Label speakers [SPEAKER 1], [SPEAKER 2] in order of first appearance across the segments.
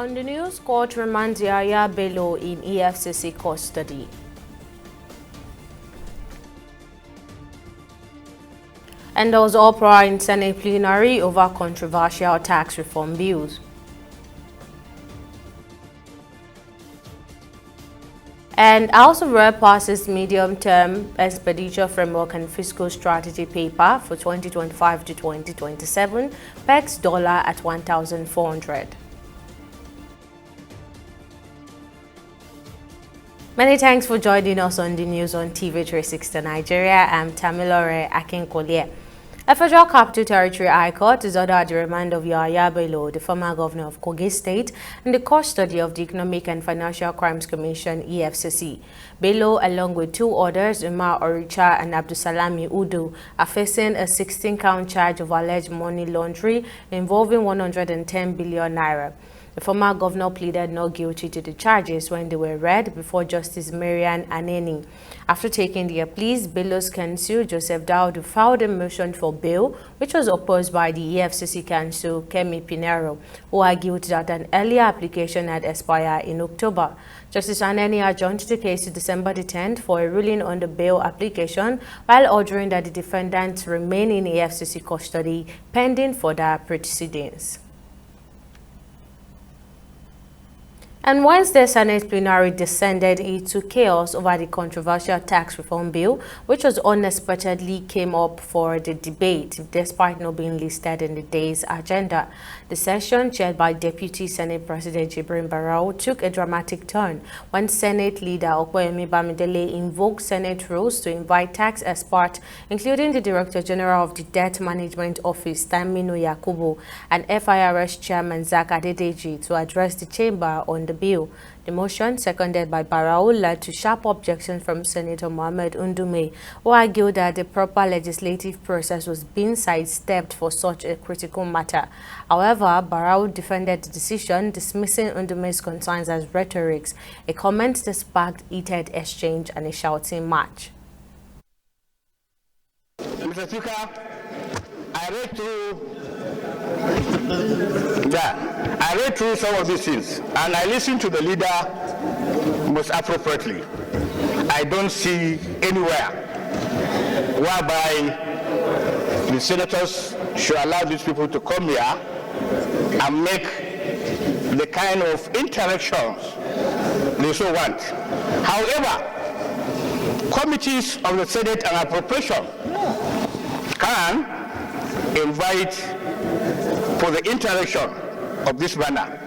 [SPEAKER 1] On the news, court remands Yahaya Bello in EFCC custody. And there was uproar in Senate plenary over controversial tax reform bills. And House of Rep passes medium-term expenditure framework and fiscal strategy paper for 2025 to 2027, pegs dollar at 1,400. Many thanks for joining us on the news on TV360 Nigeria. I'm Tamilore Akinkolie. A Federal Capital Territory High Court has ordered the remand of Yahaya Bello, the former governor of Kogi State, in the custody of the Economic and Financial Crimes Commission (EFCC). Bello, along with two others, Umar Oricha and Abdusalami Udu, are facing a 16-count charge of alleged money laundering involving 110 billion naira. The former governor pleaded not guilty to the charges when they were read before Justice Marian Aneni. After taking their pleas, Bello's counsel, Joseph Daudu, filed a motion for bail, which was opposed by the EFCC counsel, Kemi Pinero, who argued that an earlier application had expired in October. Justice Aneni adjourned the case to December the 10th for a ruling on the bail application, while ordering that the defendants remain in EFCC custody pending further proceedings. And Wednesday, Senate plenary descended into chaos over the controversial tax reform bill, which was unexpectedly came up for the debate, despite not being listed in the day's agenda. The session, chaired by Deputy Senate President Jibrin Barau, took a dramatic turn when Senate leader Okoyemi Bamidele invoked Senate rules to invite tax experts, including the Director General of the Debt Management Office, Taminu Yakubu, and FIRS Chairman Zak Adedeji, to address the chamber on the bill. The motion, seconded by Barau, led to sharp objections from Senator Mohammed Undume, who argued that the proper legislative process was being sidestepped for such a critical matter. However, Barau defended the decision, dismissing Undume's concerns as rhetoric, a comment that sparked heated exchange and a shouting match.
[SPEAKER 2] Mr. Speaker, I read through some of these things, and I listened to the leader most appropriately. I don't see anywhere whereby the senators should allow these people to come here and make the kind of interactions they so want. However, committees of the Senate and Appropriation can invite for the interaction of this manner,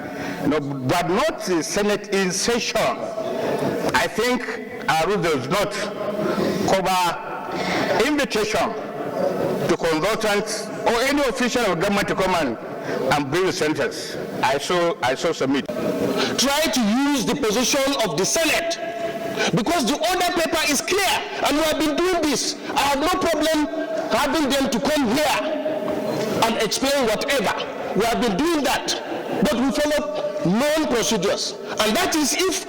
[SPEAKER 2] but not the Senate in session. I think our rule does not cover invitation to consultants or any official of government to come and bring the sentence. I so submit.
[SPEAKER 3] Try to use the position of the Senate, because the order paper is clear, and we have been doing this. I have no problem having them to come here and explain whatever. We have been doing that, but we follow known procedures. And that is, if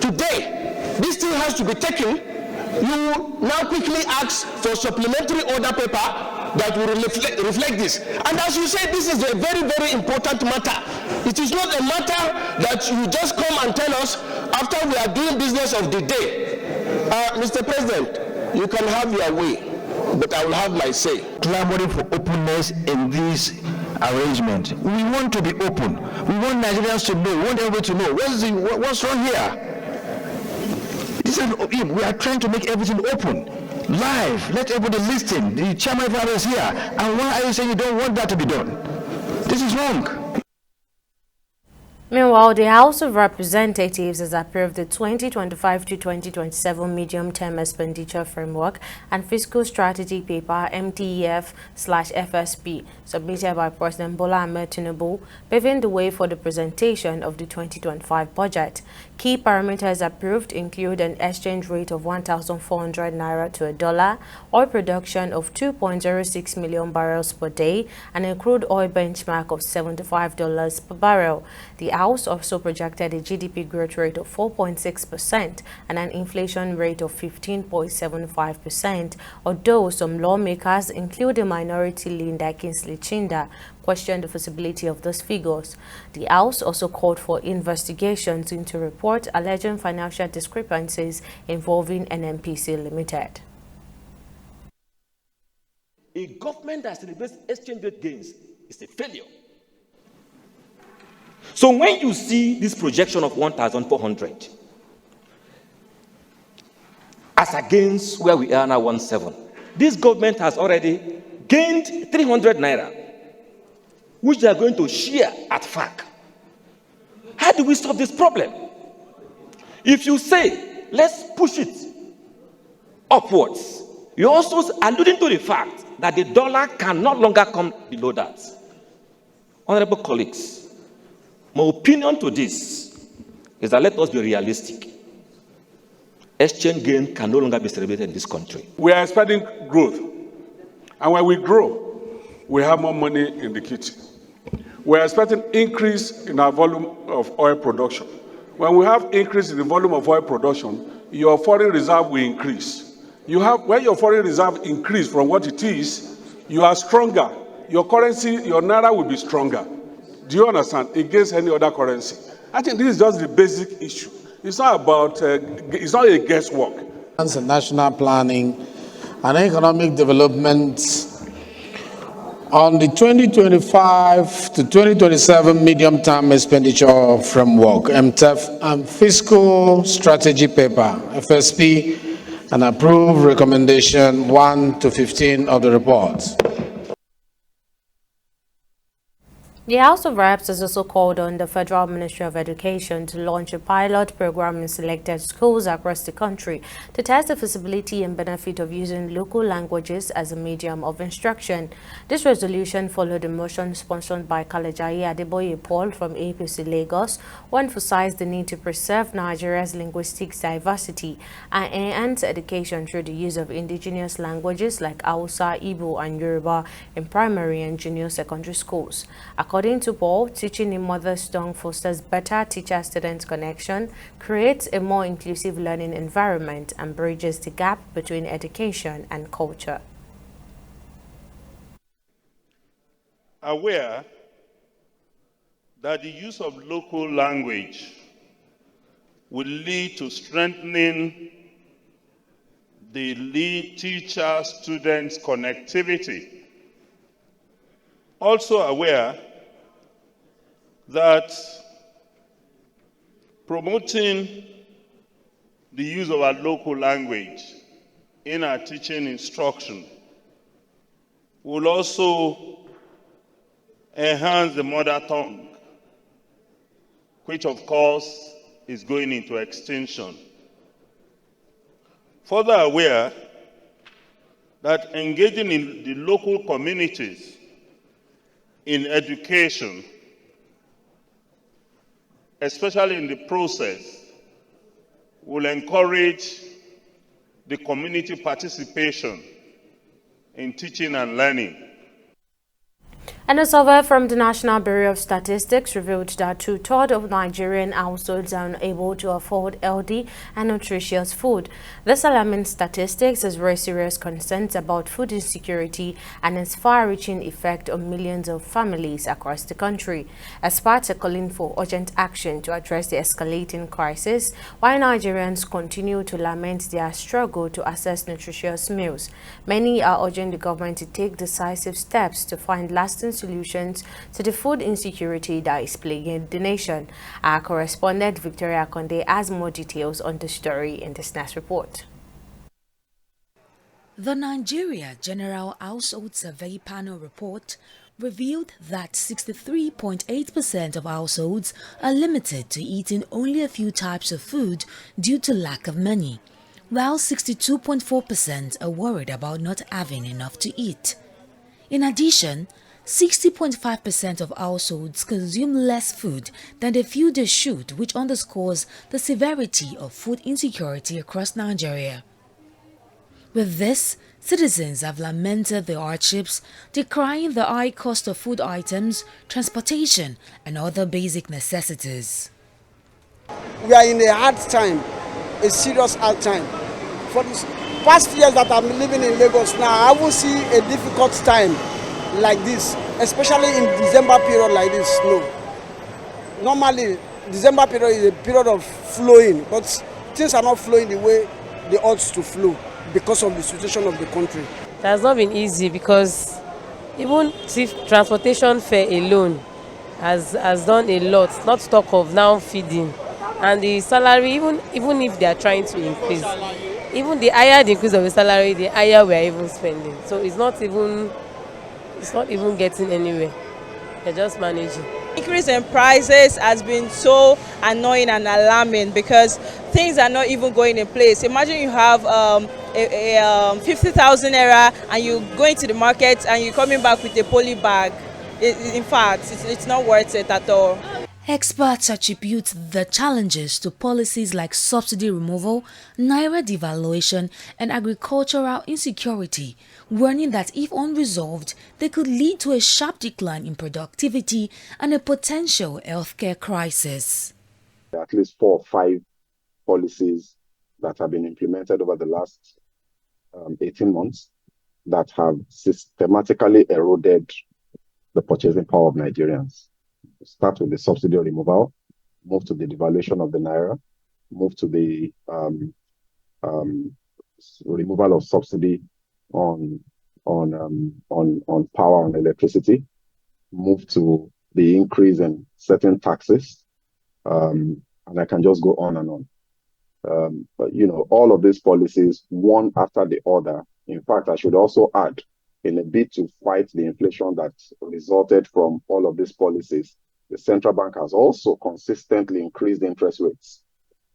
[SPEAKER 3] today this thing has to be taken, you now quickly ask for supplementary order paper that will reflect this. And as you say, this is a very, very important matter. It is not a matter that you just come and tell us after we are doing business of the day. Mr. President, you can have your way, but I will have my say.
[SPEAKER 4] Clamoring for openness in this arrangement. We want to be open. We want Nigerians to know, we want everybody to know what's wrong here. We are trying to make everything open, live. Let everybody listen. The chairman of is here. And why are you saying you don't want that to be done? This is wrong.
[SPEAKER 1] Meanwhile, the House of Representatives has approved the 2025 to 2027 medium-term expenditure framework and fiscal strategy paper MTEF/FSP submitted by President Bola Ahmed Tinubu, paving the way for the presentation of the 2025 budget. Key parameters approved include an exchange rate of 1,400 naira to a dollar, oil production of 2.06 million barrels per day, and a crude oil benchmark of $75 per barrel. The House also projected a GDP growth rate of 4.6% and an inflation rate of 15.75%, although some lawmakers, including Minority Leader Kingsley Chinda, questioned the feasibility of those figures. The House also called for investigations into reports alleging financial discrepancies involving NNPC Limited.
[SPEAKER 5] A government that celebrates exchange rate gains is a failure. So when you see this projection of 1,400 as against where we are now 1,700, this government has already gained 300 naira, which they are going to share at FAC. How do we solve this problem? If you say, let's push it upwards, you're also alluding to the fact that the dollar can no longer come below that. Honorable colleagues, my opinion to this is that let us be realistic. Exchange gain can no longer be celebrated in this country.
[SPEAKER 6] We are expecting growth. And when we grow, we have more money in the kitchen. We are expecting increase in our volume of oil production. When we have increase in the volume of oil production, your foreign reserve will increase. When your foreign reserve increase from what it is, you are stronger. Your currency, your naira will be stronger. Do you understand? Against any other currency. I think this is just the basic issue. It's not about, it's not a guesswork.
[SPEAKER 7] National planning and economic development on the 2025 to 2027 medium-term expenditure framework, MTEF, and fiscal strategy paper, FSP, and approve recommendation 1 to 15 of the report.
[SPEAKER 1] The House of Reps has also called on the Federal Ministry of Education to launch a pilot program in selected schools across the country to test the feasibility and benefit of using local languages as a medium of instruction. This resolution followed a motion sponsored by Kalejaye Adeboye Paul from APC Lagos, who emphasized the need to preserve Nigeria's linguistic diversity and enhance education through the use of indigenous languages like Hausa, Igbo, and Yoruba in primary and junior secondary schools. According to Paul, teaching in mother's tongue fosters better teacher-student connection, creates a more inclusive learning environment, and bridges the gap between education and culture.
[SPEAKER 8] Aware that the use of local language will lead to strengthening the teacher-student connectivity. Also aware that promoting the use of our local language in our teaching instruction will also enhance the mother tongue, which of course is going into extinction. Further aware that engaging in the local communities in education, especially in the process, will encourage the community participation in teaching and learning.
[SPEAKER 1] And a survey from the National Bureau of Statistics revealed that 2/3 of Nigerian households are unable to afford healthy and nutritious food. This alarming statistics has raised serious concerns about food insecurity and its far-reaching effect on millions of families across the country. Experts are calling for urgent action to address the escalating crisis, while Nigerians continue to lament their struggle to access nutritious meals. Many are urging the government to take decisive steps to find lasting solutions to the food insecurity that is plaguing the nation. Our correspondent Victoria Konde has more details on the story in this next report.
[SPEAKER 9] The Nigeria General Household Survey Panel report revealed that 63.8% of households are limited to eating only a few types of food due to lack of money, while 62.4% are worried about not having enough to eat. In addition, 60.5% of households consume less food than they feel they should, which underscores the severity of food insecurity across Nigeria. With this, citizens have lamented the hardships, decrying the high cost of food items, transportation, and other basic necessities.
[SPEAKER 10] We are in a hard time, a serious hard time. For the past years that I've been living in Lagos now, I haven't seen a difficult time like this, especially in December period like this. No. Normally, December period is a period of flowing, but things are not flowing the way they ought to flow because of the situation of the country.
[SPEAKER 11] It has not been easy because even transportation fare alone has done a lot, not to talk of now feeding. And the salary, even if they are trying to increase, even the higher the increase of the salary, the higher we are even spending. So it's not even getting anywhere. They're just managing.
[SPEAKER 12] Increase in prices has been so annoying and alarming because things are not even going in place. Imagine you have 50,000 naira and you go into the market and you're coming back with a poly bag. In fact, it's not worth it at all.
[SPEAKER 9] Experts attribute the challenges to policies like subsidy removal, naira devaluation, and agricultural insecurity, warning that if unresolved, they could lead to a sharp decline in productivity and a potential healthcare crisis.
[SPEAKER 13] At least 4 or 5 policies that have been implemented over the last 18 months that have systematically eroded the purchasing power of Nigerians. Start with the subsidy removal, move to the devaluation of the naira, move to the removal of subsidy on power and electricity, move to the increase in certain taxes, and I can just go on and on. But all of these policies, one after the other. In fact, I should also add, in a bid to fight the inflation that resulted from all of these policies, the central bank has also consistently increased interest rates.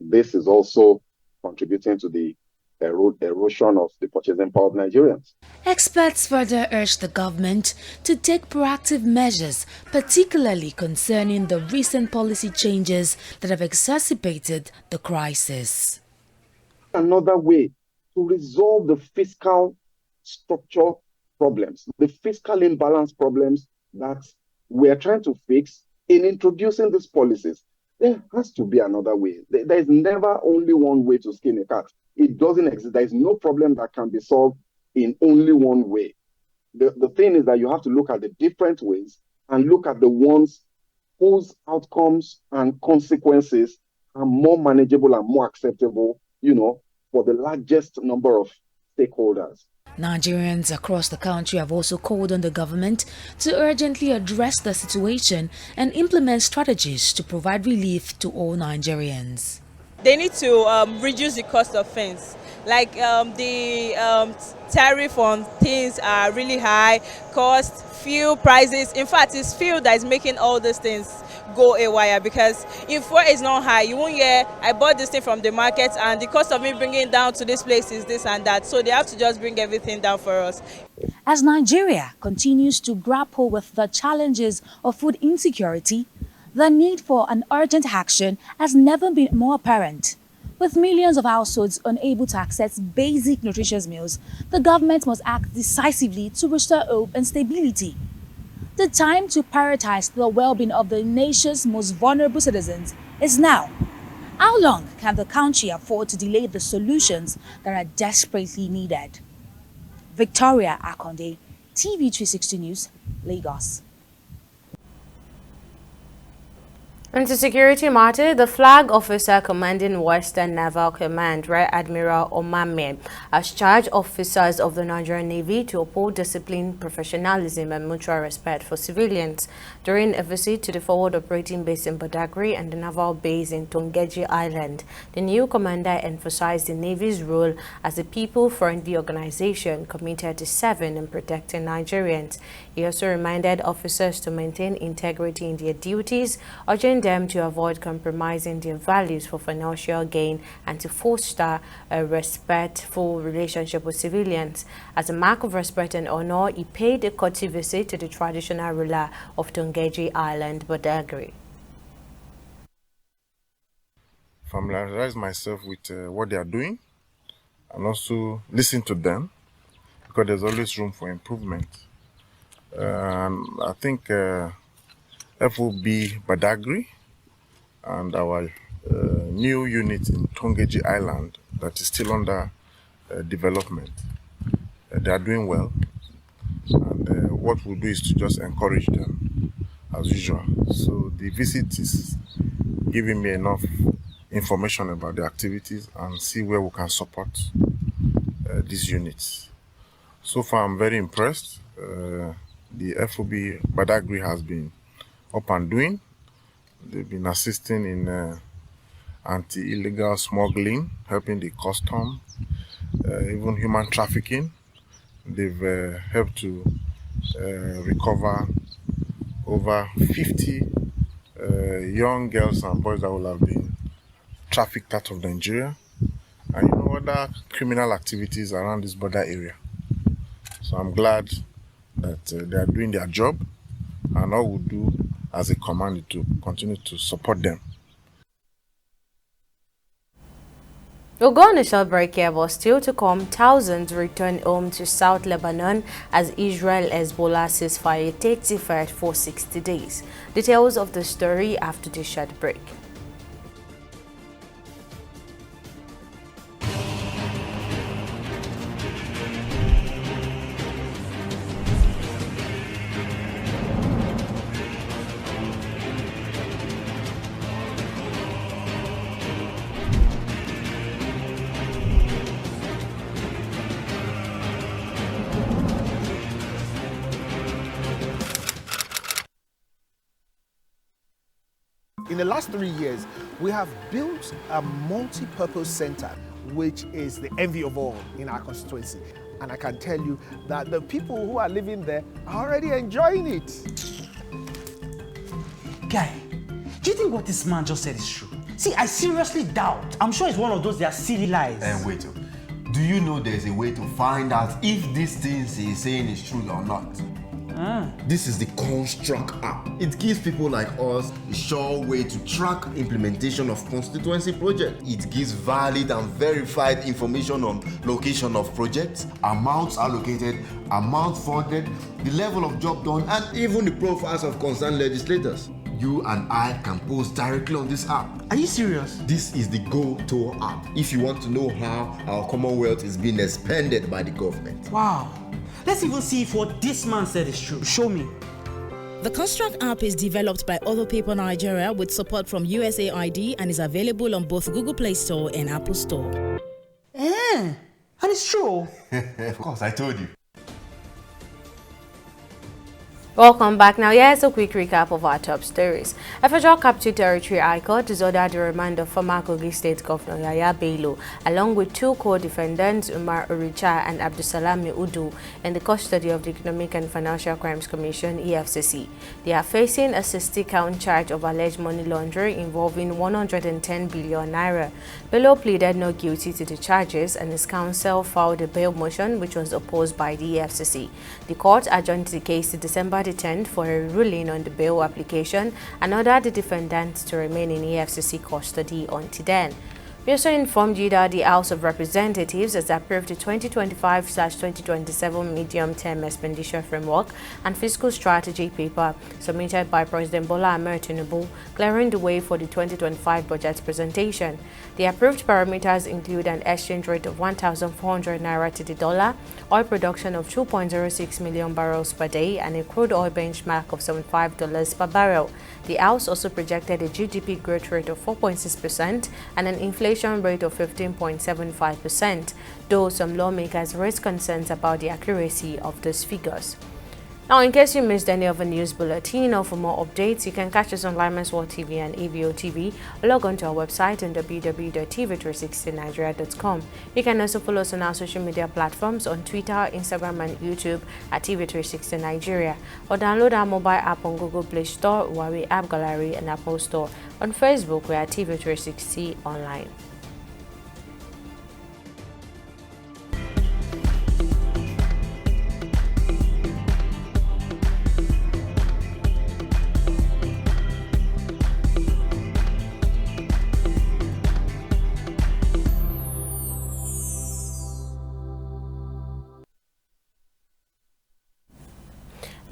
[SPEAKER 13] This is also contributing to the erosion of the purchasing power of Nigerians.
[SPEAKER 9] Experts further urge the government to take proactive measures, particularly concerning the recent policy changes that have exacerbated the crisis.
[SPEAKER 13] Another way to resolve the fiscal structure problems, the fiscal imbalance problems that we are trying to fix in introducing these policies. There has to be another way. There is never only one way to skin a cat. It doesn't exist. There is no problem that can be solved in only one way. The thing is that you have to look at the different ways and look at the ones whose outcomes and consequences are more manageable and more acceptable, for the largest number of stakeholders.
[SPEAKER 9] Nigerians across the country have also called on the government to urgently address the situation and implement strategies to provide relief to all Nigerians.
[SPEAKER 12] They need to reduce the cost of things. Like the tariff on things are really high, cost, fuel prices. In fact, it's fuel that is making all these things go haywire, because if fuel is not high, you won't hear, I bought this thing from the market and the cost of me bringing it down to this place is this and that. So they have to just bring everything down for us.
[SPEAKER 9] As Nigeria continues to grapple with the challenges of food insecurity, the need for an urgent action has never been more apparent. With millions of households unable to access basic nutritious meals, the government must act decisively to restore hope and stability. The time to prioritize the well-being of the nation's most vulnerable citizens is now. How long can the country afford to delay the solutions that are desperately needed? Victoria Akonde, TV360 News, Lagos.
[SPEAKER 1] Into security matter, the flag officer commanding Western Naval Command, Rear Admiral Omame, has charged officers of the Nigerian Navy to uphold discipline, professionalism and mutual respect for civilians during a visit to the forward operating base in Badagry and the naval base in Tongeji Island. The new commander emphasized the Navy's role as a people-friendly organization committed to serving and protecting Nigerians. He also reminded officers to maintain integrity in their duties, urging them to avoid compromising their values for financial gain and to foster a respectful relationship with civilians. As a mark of respect and honor, he paid a courtesy visit to the traditional ruler of Tongeji Island, Badagry.
[SPEAKER 14] Familiarize myself with what they are doing and also listen to them, because there's always room for improvement. I think FOB Badagry and our new unit in Tongeji Island that is still under development, they are doing well. And what we'll do is to just encourage them as usual. So the visit is giving me enough information about the activities and see where we can support these units. So far, I'm very impressed. The FOB Badagry has been up and doing. They've been assisting in anti-illegal smuggling, helping the custom, even human trafficking. They've helped to recover over 50 young girls and boys that will have been trafficked out of Nigeria, and other criminal activities around this border area. So I'm glad that they are doing their job, and all we do as a command is to continue to support them.
[SPEAKER 1] We'll go on a short break here, but still to come, thousands return home to South Lebanon as Israel-Hezbollah ceasefire takes effect for 60 days. Details of the story after this short break.
[SPEAKER 15] In the last 3 years, we have built a multi-purpose center, which is the envy of all in our constituency. And I can tell you that the people who are living there are already enjoying it.
[SPEAKER 16] Guy, do you think what this man just said is true? See, I seriously doubt. I'm sure it's one of those their silly lies.
[SPEAKER 17] Wait, do you know there's a way to find out if these things he's saying is true or not? This is the Construct app. It gives people like us a sure way to track implementation of constituency projects. It gives valid and verified information on location of projects, amounts allocated, amount funded, the level of job done, and even the profiles of concerned legislators. You and I can post directly on this app.
[SPEAKER 16] Are you serious?
[SPEAKER 17] This is the Go-To app if you want to know how our Commonwealth is being expanded by the government.
[SPEAKER 16] Wow. Let's even see if what this man said is true. Show me.
[SPEAKER 18] The Construct app is developed by Other People Nigeria with support from USAID and is available on both Google Play Store and Apple Store.
[SPEAKER 16] And it's true.
[SPEAKER 17] Of course, I told you.
[SPEAKER 1] Welcome back. Now, here's a quick recap of our top stories. A Federal Capital Territory High Court has ordered the remand of former Kogi State Governor Yahaya Bello, along with two co-defendants, Umar Uricha and Abdusalam Udu, in the custody of the Economic and Financial Crimes Commission, EFCC. They are facing a 60-count charge of alleged money laundering involving 110 billion naira. Bello pleaded not guilty to the charges, and his counsel filed a bail motion, which was opposed by the EFCC. The court adjourned the case to December the 10th for a ruling on the bail application and ordered the defendants to remain in EFCC custody until then. We also informed you that the House of Representatives has approved the 2025/2027 medium-term expenditure framework and fiscal strategy paper submitted by President Bola Ahmed Tinubu, clearing the way for the 2025 budget presentation. The approved parameters include an exchange rate of 1,400 naira to the dollar, oil production of 2.06 million barrels per day, and a crude oil benchmark of $75 per barrel. The House also projected a GDP growth rate of 4.6% and an inflation rate of 15.75%, though some lawmakers raised concerns about the accuracy of those figures. Now, in case you missed any of the news bulletin or for more updates, you can catch us on Lime's World TV and AVO TV, or log on to our website on www.tv360nigeria.com. You can also follow us on our social media platforms on Twitter, Instagram, and YouTube at TV360 Nigeria, or download our mobile app on Google Play Store, Huawei App Gallery, and Apple Store. On Facebook, we are TV360 Online.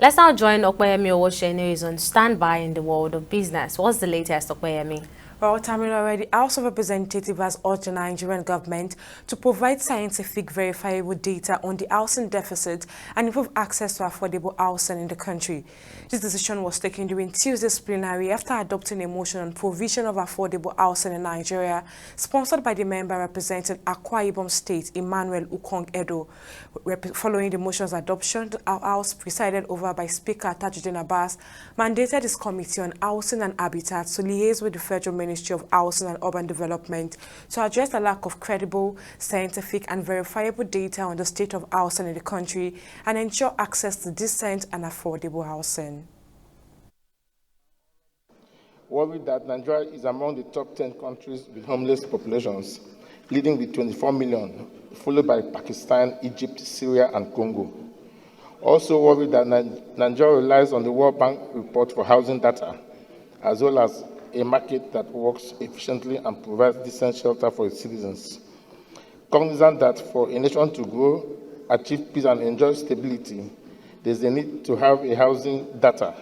[SPEAKER 1] Let's now join Okpeyemi Owoseni, who is on standby in the world of business. What's the latest, Okpeyemi?
[SPEAKER 19] Well, Tamil, the House of Representatives has urged the Nigerian government to provide scientific verifiable data on the housing deficit and improve access to affordable housing in the country. This decision was taken during Tuesday's plenary after adopting a motion on provision of affordable housing in Nigeria, sponsored by the member representing Akwa Ibom State, Emmanuel Ukong Edo. Following the motion's adoption, the House, presided over by Speaker Tajuddin Abbas, mandated his Committee on Housing and Habitat to liaise with the Federal Ministry of Housing and Urban Development to address the lack of credible, scientific and verifiable data on the state of housing in the country and ensure access to decent and affordable housing.
[SPEAKER 20] Worried that Nigeria is among the top 10 countries with homeless populations, leading with 24 million, followed by Pakistan, Egypt, Syria and Congo. Also worried that Nigeria relies on the World Bank report for housing data, as well as a market that works efficiently and provides decent shelter for its citizens. Cognizant that for a nation to grow, achieve peace and enjoy stability, there's a need to have a housing data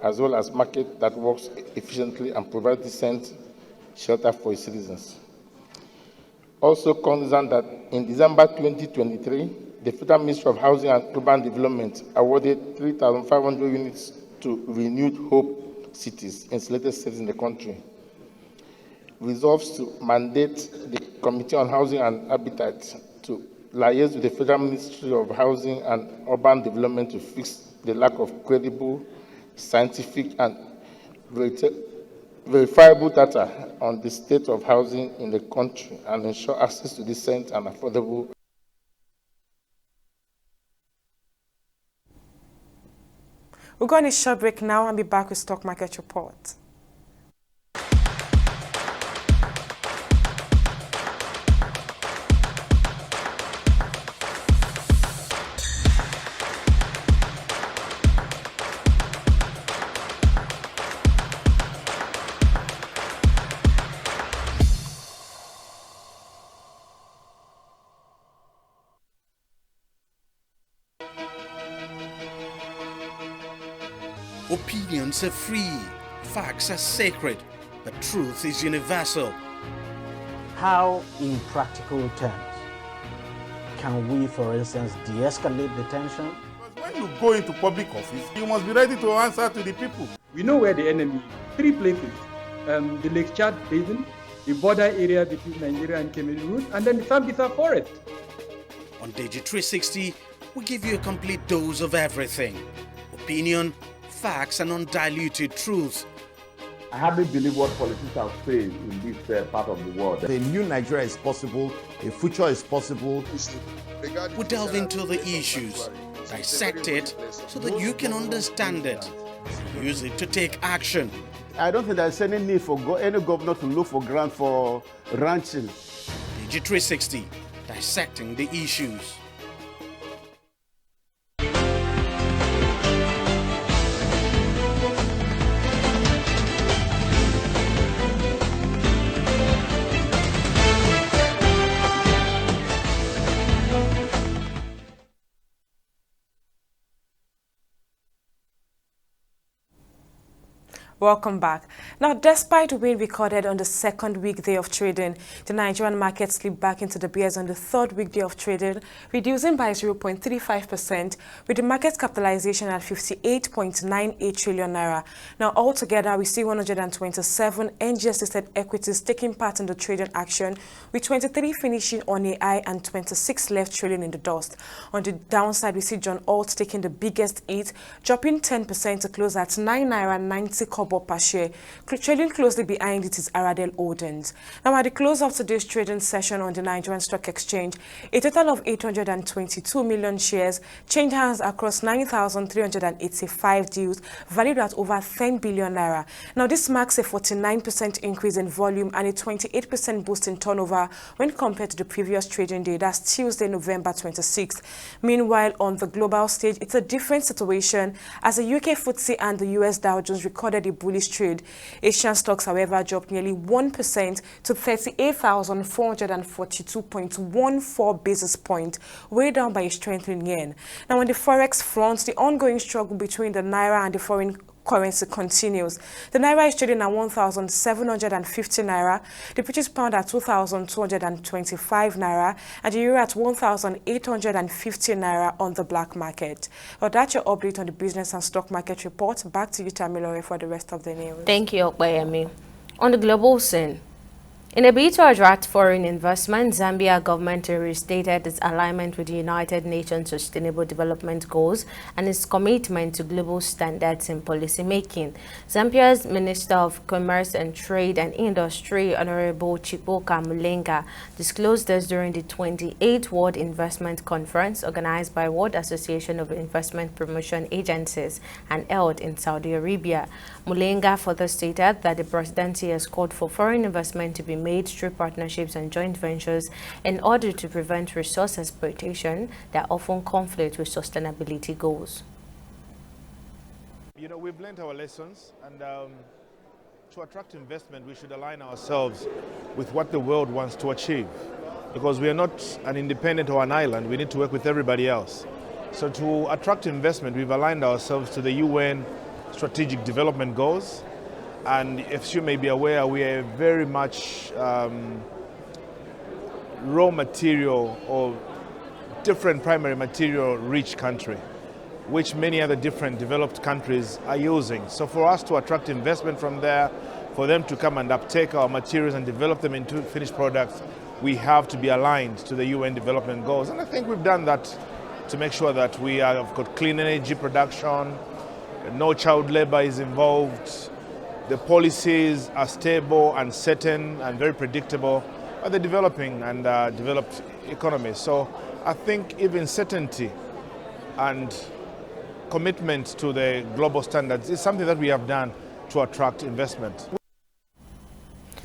[SPEAKER 20] as well as market that works efficiently and provides decent shelter for its citizens. Also cognizant that in December 2023, the Federal Ministry of Housing and Urban Development awarded 3,500 units to Renewed Hope cities in selected states in the country, resolves to mandate the Committee on Housing and Habitat to liaise with the Federal Ministry of Housing and Urban Development to fix the lack of credible, scientific and verifiable data on the state of housing in the country and ensure access to decent and affordable.
[SPEAKER 19] We're going to a short break now and be back with Stock Market Report.
[SPEAKER 21] Opinions are free, facts are sacred, but truth is universal.
[SPEAKER 22] How, in practical terms, can we, for instance, de-escalate the tension?
[SPEAKER 23] When you go into public office, you must be ready to answer to the people.
[SPEAKER 24] We know where the enemy is. 3 places, the Lake Chad Basin, the border area between Nigeria and Cameroon, and then the Sambisa Forest.
[SPEAKER 21] On Digi 360, we give you a complete dose of everything. Opinion, facts and undiluted truth.
[SPEAKER 25] I hardly believe what politicians are saying in this part of the world.
[SPEAKER 26] A new Nigeria is possible, a future is possible.
[SPEAKER 21] We delve into the issues, dissect it so that you can understand it, use it to take action.
[SPEAKER 26] I don't think there's any need for any governor to look for grant for ranching.
[SPEAKER 21] Digi 360, dissecting the issues.
[SPEAKER 19] Welcome back. Now, despite the win recorded on the second weekday of trading, the Nigerian market slipped back into the bears on the third weekday of trading, reducing by 0.35%, with the market capitalization at 58.98 trillion naira. Now, altogether, we see 127 NGX-listed equities taking part in the trading action, with 23 finishing on a high and 26 left trailing in the dust. On the downside, we see John Alt taking the biggest hit, dropping 10% to close at 9 naira 90 kobo per share. Trailing closely behind it is Aradel Holdings. Now, at the close of today's trading session on the Nigerian Stock Exchange, a total of 822 million shares changed hands across 9,385 deals, valued at over 10 billion naira. Now, this marks a 49% increase in volume and a 28% boost in turnover when compared to the previous trading day, that's Tuesday, November 26th. Meanwhile, on the global stage, it's a different situation as the UK FTSE and the US Dow Jones recorded a bullish trade. Asian stocks, however, dropped nearly 1% to 38,442.14 basis points, weighed down by a strengthening yen. Now, on the forex front, the ongoing struggle between the naira and the foreign currency continues. The naira is trading at 1,750 naira, the British pound at 2,225 naira, and the euro at 1,850 naira on the black market. Well, that's your update on the business and stock market report. Back to you, Tamilore, for the rest of the news.
[SPEAKER 1] Thank you, Okbayemi. On the global scene, in a bid to attract foreign investment, Zambia government restated its alignment with the United Nations Sustainable Development Goals and its commitment to global standards in policymaking. Zambia's Minister of Commerce and Trade and Industry, Honorable Chipoka Mulenga, disclosed this during the 28th World Investment Conference organized by World Association of Investment Promotion Agencies and held in Saudi Arabia. Mulenga further stated that the presidency has called for foreign investment to be made through partnerships and joint ventures in order to prevent resource exploitation that often conflict with sustainability goals.
[SPEAKER 2] You know, we've learned our lessons, and to attract investment, we should align ourselves with what the world wants to achieve, because we are not an independent or an island. We need to work with everybody else. So to attract investment, we've aligned ourselves to the UN Strategic Development Goals. And if you may be aware, we are very much raw material or different primary material rich country, which many other different developed countries are using. So for us to attract investment from there, for them to come and uptake our materials and develop them into finished products, we have to be aligned to the UN Development Goals. And I think we've done that to make sure that we have got clean energy production, no child labor is involved, the policies are stable and certain and very predictable by the developing and developed economies. So I think even certainty and commitment to the global standards is something that we have done to attract investment.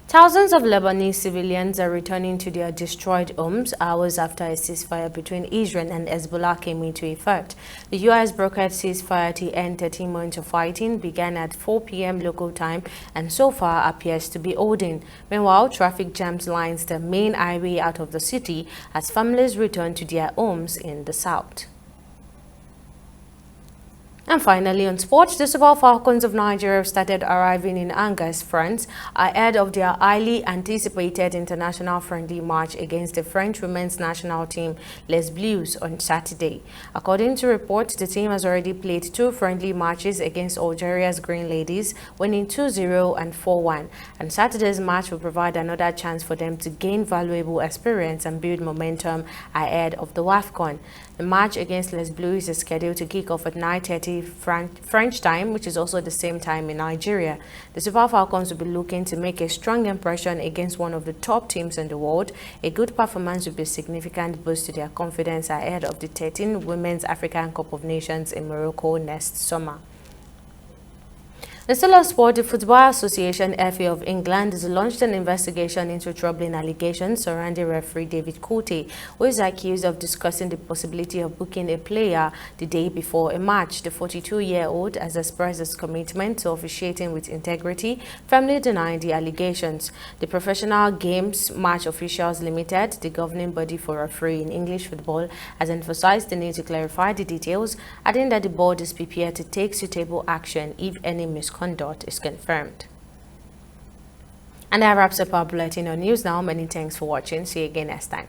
[SPEAKER 1] Thousands of Lebanese civilians are returning to their destroyed homes hours after a ceasefire between Israel and Hezbollah came into effect. The U.S. brokered ceasefire to end 13 months of fighting began at 4 p.m. local time and so far appears to be holding. Meanwhile, traffic jams lines the main highway out of the city as families return to their homes in the south. And finally, on sports, the Super Falcons of Nigeria started arriving in Angers, France, ahead of their highly anticipated international friendly match against the French women's national team, Les Bleus, on Saturday. According to reports, the team has already played 2 friendly matches against Algeria's Green Ladies, winning 2-0 and 4-1. And Saturday's match will provide another chance for them to gain valuable experience and build momentum ahead of the WAFCON. The match against Les Bleus is scheduled to kick off at 9:30 French time, which is also the same time in Nigeria. The Super Falcons will be looking to make a strong impression against one of the top teams in the world. A good performance will be a significant boost to their confidence ahead of the 13th Women's African Cup of Nations in Morocco next summer. The Still on Sport, the Football Association FA of England has launched an investigation into troubling allegations surrounding referee David Cote, who is accused of discussing the possibility of booking a player the day before a match. The 42-year-old has expressed his commitment to officiating with integrity, firmly denying the allegations. The Professional Games Match Officials Limited, the governing body for referee in English football, has emphasized the need to clarify the details, adding that the board is prepared to take suitable action if any misconduct is confirmed. And that wraps up our bulletin on news now. Many thanks for watching. See you again next time.